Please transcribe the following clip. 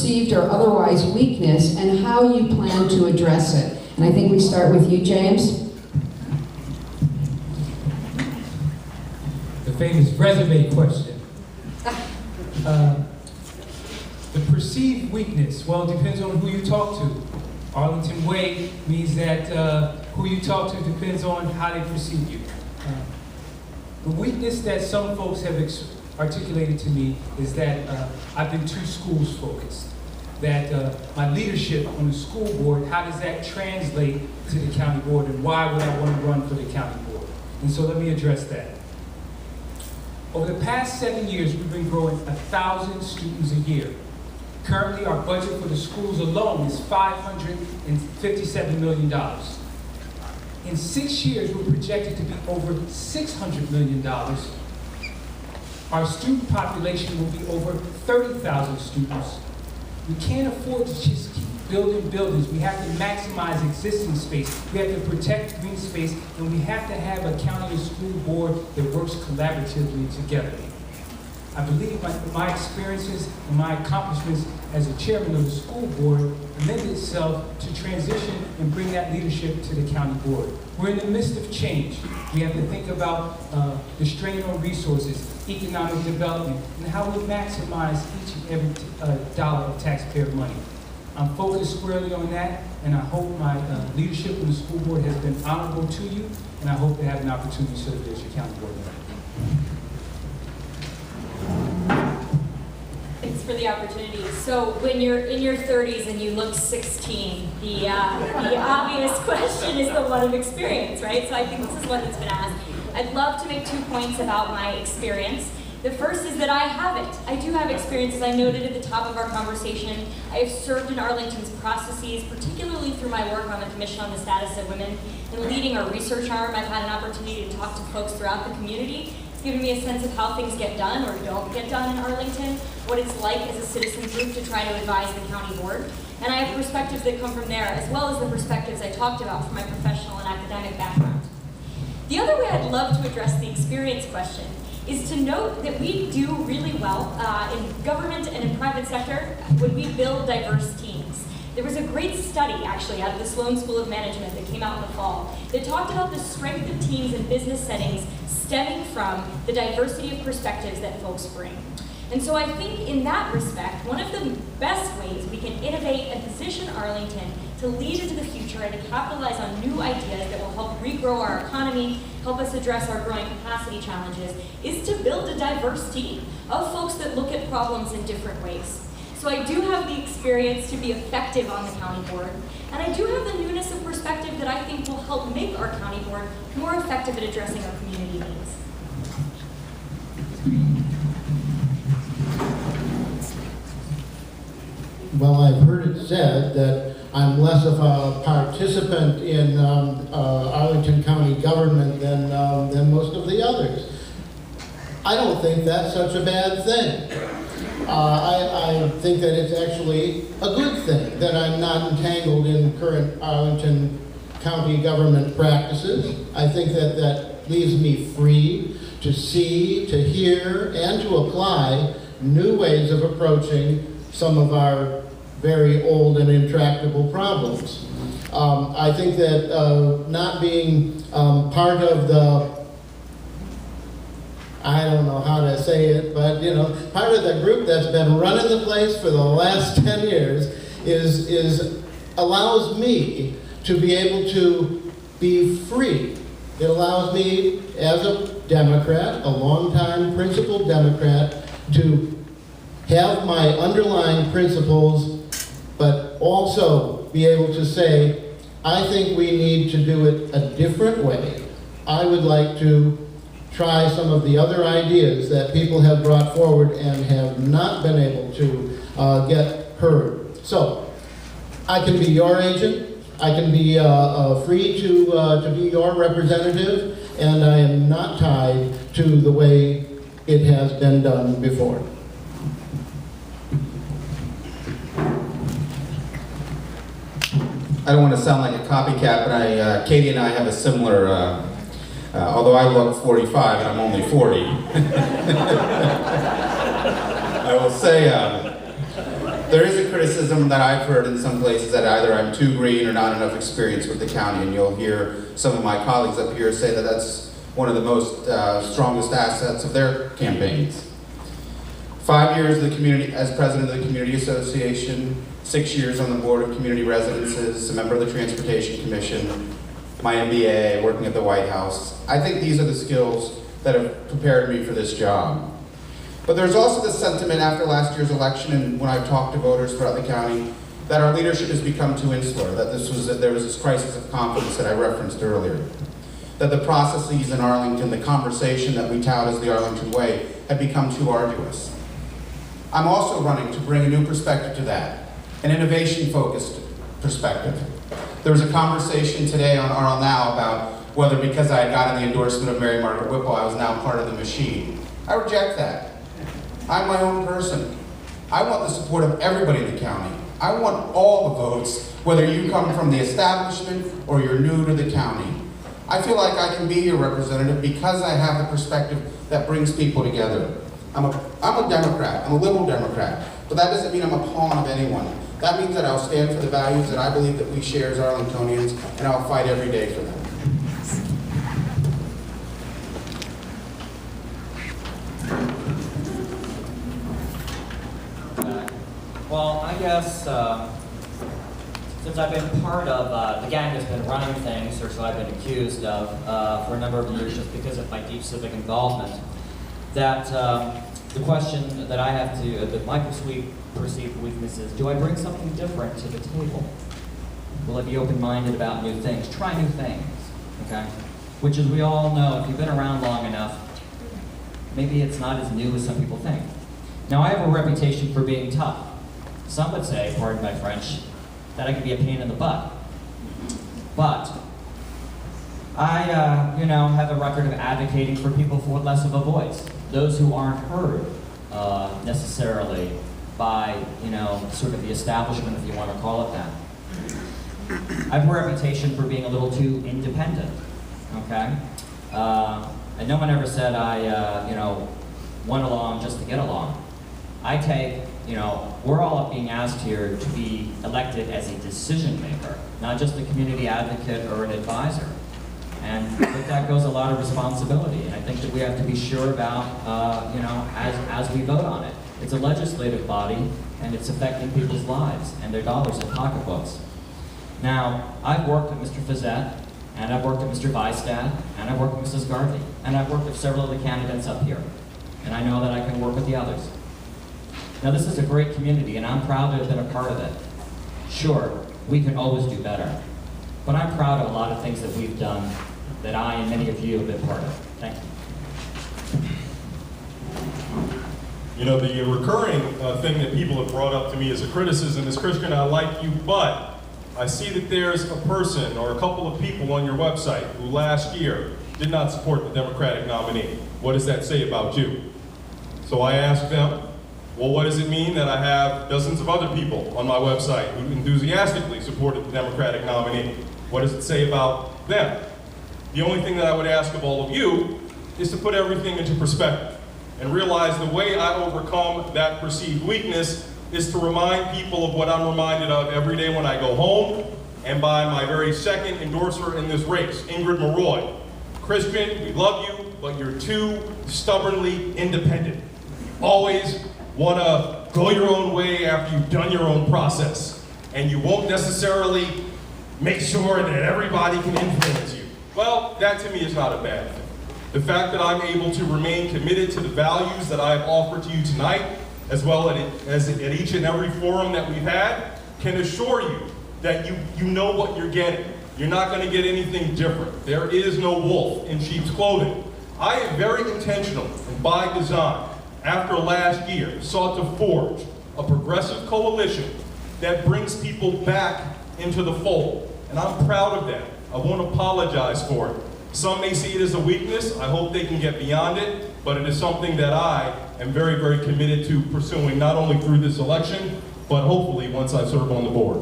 perceived or otherwise weakness, and how you plan to address it. And I think we start with you, James. The famous resume question. The perceived weakness, well, it depends on who you talk to. Arlington Way means that who you talk to depends on how they perceive you. The weakness that some folks have articulated to me is that I've been too schools focused. That my leadership on the school board, how does that translate to the county board, and why would I want to run for the county board? And so let me address that. Over the past 7 years, we've been growing 1,000 students a year. Currently, our budget for the schools alone is $557 million. In 6 years, we're projected to be over $600 million. Our student population will be over 30,000 students. We can't afford to just keep building buildings. We have to maximize existing space. We have to protect green space, and we have to have a county and school board that works collaboratively together. I believe my experiences and my accomplishments as a chairman of the school board lend itself to transition and bring that leadership to the county board. We're in the midst of change. We have to think about the strain on resources, economic development, and how we maximize each and every dollar of taxpayer money. I'm focused squarely on that, and I hope my leadership in the school board has been honorable to you, and I hope to have an opportunity to serve as your county board member. Thanks for the opportunity. So when you're in your 30s and you look 16, the obvious question is the one of experience, right? So I think this is one that's been asked. I'd love to make 2 points about my experience. The first is that I have it. I do have experience, as I noted at the top of our conversation. I have served in Arlington's processes, particularly through my work on the Commission on the Status of Women and leading our research arm. I've had an opportunity to talk to folks throughout the community. It's given me a sense of how things get done or don't get done in Arlington, what it's like as a citizen group to try to advise the county board. And I have perspectives that come from there, as well as the perspectives I talked about from my professional and academic background. The other way I'd love to address the experience question is to note that we do really well in government and in private sector when we build diverse teams. There was a great study, actually, out of the Sloan School of Management that came out in the fall that talked about the strength of teams in business settings stemming from the diversity of perspectives that folks bring. And so I think in that respect, one of the best ways we can innovate and position Arlington to lead into the future and to capitalize on new ideas that will help regrow our economy, help us address our growing capacity challenges, is to build a diverse team of folks that look at problems in different ways. So I do have the experience to be effective on the county board, and I do have the newness of perspective that I think will help make our county board more effective at addressing our community needs. Well, I've heard it said that I'm less of a participant in Arlington County government than most of the others. I don't think that's such a bad thing. I think that it's actually a good thing that I'm not entangled in current Arlington County government practices. I think that that leaves me free to see, to hear, and to apply new ways of approaching some of our very old and intractable problems. I think that not being part of the, I don't know how to say it, but part of the group that's been running the place for the last 10 years is allows me to be able to be free. It allows me, as a Democrat, a longtime principled Democrat, to have my underlying principles, but also be able to say, I think we need to do it a different way. I would like to try some of the other ideas that people have brought forward and have not been able to get heard. So, I can be your agent, I can be free to be your representative, and I am not tied to the way it has been done before. I don't want to sound like a copycat, but Katie and I have a similar, although I look 45 and I'm only 40. I will say, There is a criticism that I've heard in some places that either I'm too green or not enough experience with the county, and you'll hear some of my colleagues up here say that that's one of the most strongest assets of their campaigns. 5 years of the community, as president of the Community Association, 6 years on the board of community residences, a member of the Transportation Commission, my MBA, working at the White House. I think these are the skills that have prepared me for this job. But there's also this sentiment after last year's election, and when I've talked to voters throughout the county, that our leadership has become too insular, that there was this crisis of confidence that I referenced earlier. That the processes in Arlington, the conversation that we tout as the Arlington Way, had become too arduous. I'm also running to bring a new perspective to that, an innovation-focused perspective. There was a conversation today on RL Now about whether because I had gotten the endorsement of Mary Margaret Whipple, I was now part of the machine. I reject that. I'm my own person. I want the support of everybody in the county. I want all the votes, whether you come from the establishment or you're new to the county. I feel like I can be your representative because I have the perspective that brings people together. I'm a Democrat, I'm a liberal Democrat, but that doesn't mean I'm a pawn of anyone. That means that I'll stand for the values that I believe that we share as Arlingtonians, and I'll fight every day for them. Well, I guess since I've been part of the gang that's been running things, or so I've been accused of for a number of years just because of my deep civic involvement, that the question that I have to, that my perceived weakness is, do I bring something different to the table? Will I be open-minded about new things? Try new things, okay? Which, as we all know, if you've been around long enough, maybe it's not as new as some people think. Now, I have a reputation for being tough. Some would say, pardon my French, that I could be a pain in the butt. But I, have a record of advocating for people with less of a voice, those who aren't heard necessarily by, sort of the establishment, if you want to call it that. I have a reputation for being a little too independent, okay? And no one ever said I, went along just to get along. I take, we're all being asked here to be elected as a decision maker, not just a community advocate or an advisor. And with that goes a lot of responsibility. And I think that we have to be sure about, as we vote on it. It's a legislative body, and it's affecting people's lives and their dollars and pocketbooks. Now, I've worked with Mr. Fazette, and I've worked with Mr. Bystad, and I've worked with Mrs. Garvey, and I've worked with several of the candidates up here. And I know that I can work with the others. Now, this is a great community, and I'm proud to have been a part of it. Sure, we can always do better. But I'm proud of a lot of things that we've done that I and many of you have been part of. Thank you. The recurring thing that people have brought up to me as a criticism is, Christian, I like you, but I see that there's a person or a couple of people on your website who last year did not support the Democratic nominee. What does that say about you? So I asked them, well, what does it mean that I have dozens of other people on my website who enthusiastically supported the Democratic nominee? What does it say about them? The only thing that I would ask of all of you is to put everything into perspective and realize the way I overcome that perceived weakness is to remind people of what I'm reminded of every day when I go home, and by my very second endorser in this race, Ingrid Maroy. Christian, we love you, but you're too stubbornly independent. Always want to go your own way after you've done your own process. And you won't necessarily make sure that everybody can influence you. Well, that to me is not a bad thing. The fact that I'm able to remain committed to the values that I've offered to you tonight, as well as at each and every forum that we've had, can assure you that you know what you're getting. You're not going to get anything different. There is no wolf in sheep's clothing. I am very intentional, and by design, after last year, sought to forge a progressive coalition that brings people back into the fold. And I'm proud of that. I won't apologize for it. Some may see it as a weakness. I hope they can get beyond it, but it is something that I am very, very committed to pursuing, not only through this election, but hopefully once I serve on the board.